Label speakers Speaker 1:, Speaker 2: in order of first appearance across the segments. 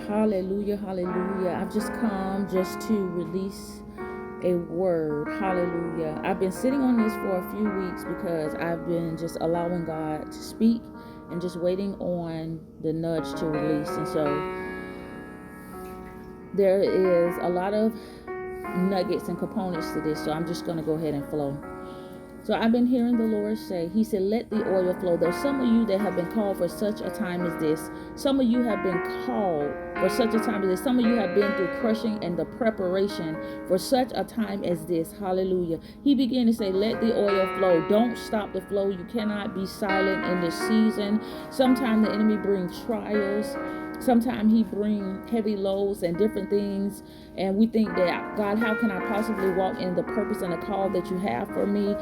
Speaker 1: Hallelujah, hallelujah. I've just come just to release a word. Hallelujah. I've been sitting on this for a few weeks because I've been just allowing God to speak and just waiting on the nudge to release. And so there is a lot of nuggets and components to this. So I'm just going to go ahead and flow. So I've been hearing the Lord say, he said, let the oil flow. There's some of you that have been called for such a time as this. Some of you have been called for such a time as this. Some of you have been through crushing and the preparation for such a time as this. Hallelujah. He began to say, let the oil flow. Don't stop the flow. You cannot be silent in this season. Sometimes the enemy brings trials. Sometimes he brings heavy loads and different things. And we think that, God, how can I possibly walk in the purpose and the call that you have for me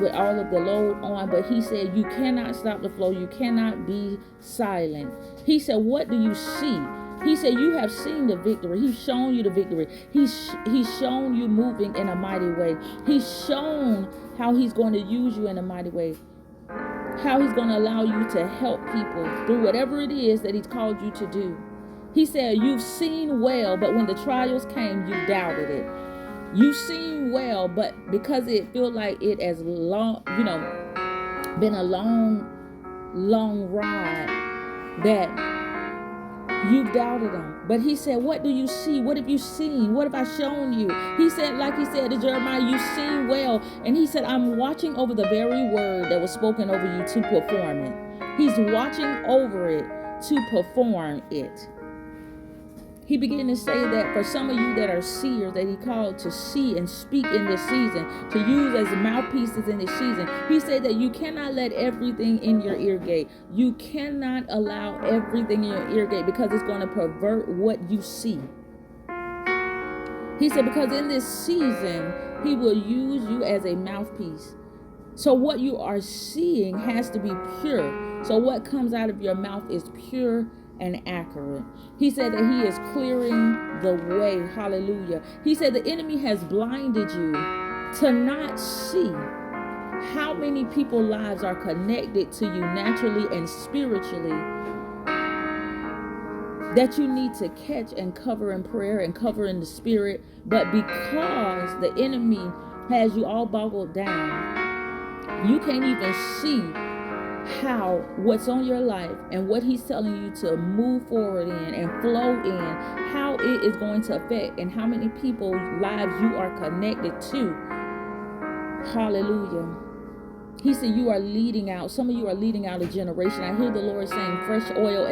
Speaker 1: with all of the load on? But he said, you cannot stop the flow. You cannot be silent. He said, what do you see? He said, you have seen the victory. He's shown you the victory. He's shown you moving in a mighty way. He's shown how he's going to use you in a mighty way. How he's going to allow you to help people through whatever it is that he's called you to do. He said, you've seen well, but when the trials came, you doubted it. You've seen well, but because it feels like it has been a long ride that you've doubted him. But he said, what do you see? What have you seen? What have I shown you? He said, like he said to Jeremiah, you've seen well. And he said, I'm watching over the very word that was spoken over you to perform it. He's watching over it to perform it. He began to say that for some of you that are seers, that he called to see and speak in this season, to use as mouthpieces in this season. He said that you cannot let everything in your ear gate. You cannot allow everything in your ear gate because it's going to pervert what you see. He said because in this season, he will use you as a mouthpiece. So what you are seeing has to be pure. So what comes out of your mouth is pure and accurate. He said that he is clearing the way. Hallelujah. He said the enemy has blinded you to not see how many people's lives are connected to you naturally and spiritually that you need to catch and cover in prayer and cover in the spirit. But because the enemy has you all boggled down, you can't even see how what's on your life and what he's telling you to move forward in and flow in, how it is going to affect and how many people's lives you are connected to. Hallelujah. He said you are leading out. Some of you are leading out a generation. I hear the Lord saying fresh oil and